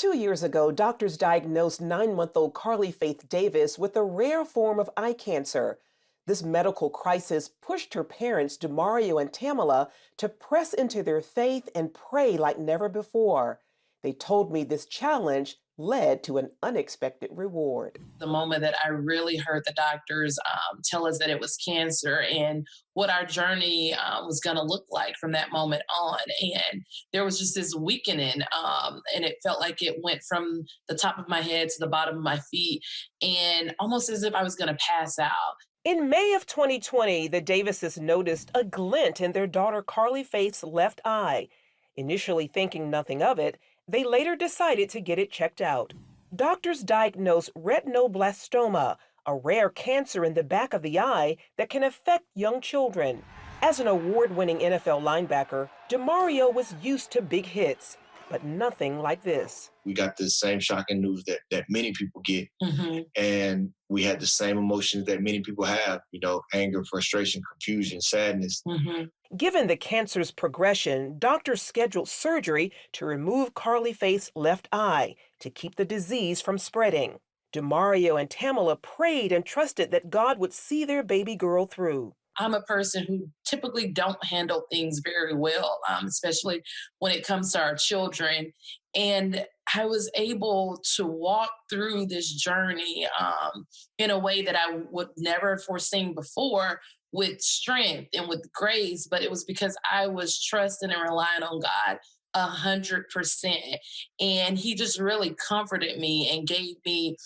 2 years ago, doctors diagnosed 9-month-old Carly Faith Davis with a rare form of eye cancer. This medical crisis pushed her parents, Demario and Tamala, to press into their faith and pray like never before. They told me this challenge led to an unexpected reward. The moment that I really heard the doctors tell us that it was cancer and what our journey was going to look like from that moment on. And there was just this weakening, and it felt like it went from the top of my head to the bottom of my feet, and almost as if I was going to pass out. In May of 2020, the Davises noticed a glint in their daughter Carly Faith's left eye. Initially thinking nothing of it, they later decided to get it checked out. Doctors diagnosed retinoblastoma, a rare cancer in the back of the eye that can affect young children. As an award-winning NFL linebacker, Demario was used to big hits, but nothing like this. We got the same shocking news that many people get. And we had the same emotions that many people have, anger, frustration, confusion, sadness. Given the cancer's progression, doctors scheduled surgery to remove Carly Faith's left eye to keep the disease from spreading. Demario and Tamala prayed and trusted that God would see their baby girl through. I'm a person who typically don't handle things very well, especially when it comes to our children. And I was able to walk through this journey in a way that I would never have foreseen before, with strength and with grace. But it was because I was trusting and relying on God 100%. And he just really comforted me and gave me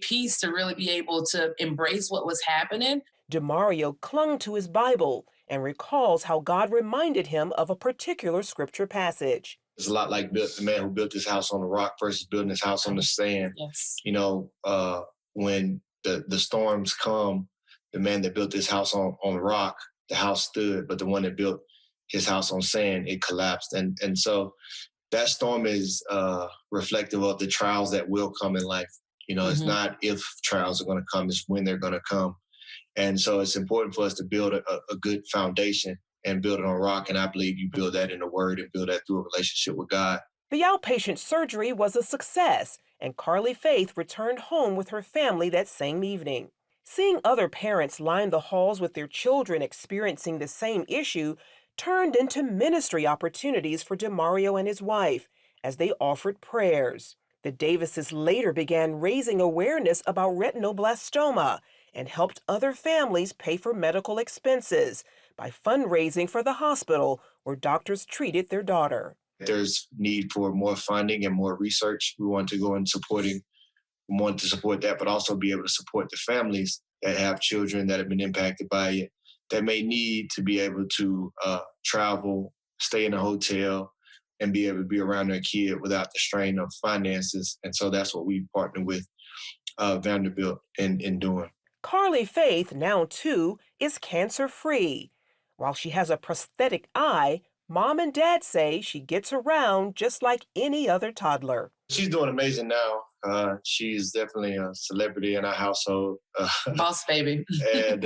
peace to really be able to embrace what was happening. Demario clung to his Bible and recalls how God reminded him of a particular scripture passage. It's a lot like the man who built his house on the rock versus building his house on the sand. Yes. When the storms come, the man that built his house on the rock, the house stood, but the one that built his house on sand, it collapsed. And so that storm is reflective of the trials that will come in life. It's not if trials are going to come, it's when they're going to come. And so it's important for us to build a good foundation and build it on rock. And I believe you build that in the Word and build that through a relationship with God. The outpatient surgery was a success, and Carly Faith returned home with her family that same evening. Seeing other parents line the halls with their children experiencing the same issue turned into ministry opportunities for Demario and his wife as they offered prayers. The Davises later began raising awareness about retinoblastoma and helped other families pay for medical expenses by fundraising for the hospital where doctors treated their daughter. There's need for more funding and more research. We want to go in supporting, we want to support that, but also be able to support the families that have children that have been impacted by it, that may need to be able to travel, stay in a hotel, and be able to be around their kid without the strain of finances. And so that's what we've partnered with Vanderbilt in doing. Carly Faith, now 2, is cancer-free. While she has a prosthetic eye, Mom and Dad say she gets around just like any other toddler. She's doing amazing now. She's definitely a celebrity in our household. Boss baby. And,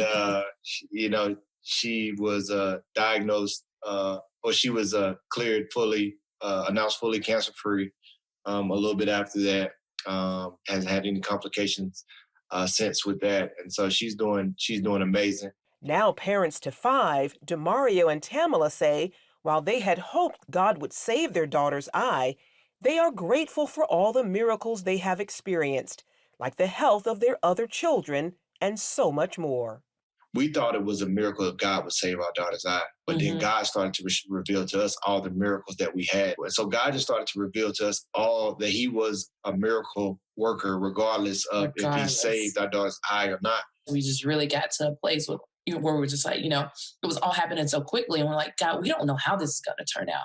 she was diagnosed, or she was cleared fully, announced fully cancer-free a little bit after that. Hasn't had any complications since with that. And so she's doing amazing. Now parents to 5, Demario and Tamala say while they had hoped God would save their daughter's eye, they are grateful for all the miracles they have experienced, like the health of their other children and so much more. We thought it was a miracle if God would save our daughter's eye. But then God started to reveal to us all the miracles that we had. And so God just started to reveal to us all that he was a miracle worker, regardless of if he saved our daughter's eye or not. We just really got to a place where we were just like, it was all happening so quickly. And we're like, God, we don't know how this is going to turn out.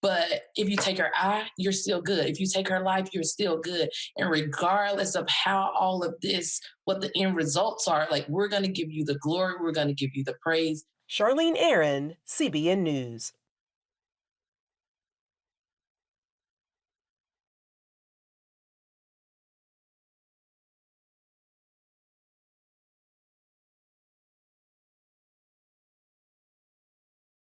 But if you take her eye, you're still good. If you take her life, you're still good. And regardless of how all of this, what the end results are, we're going to give you the glory. We're going to give you the praise. Charlene Aaron, CBN News.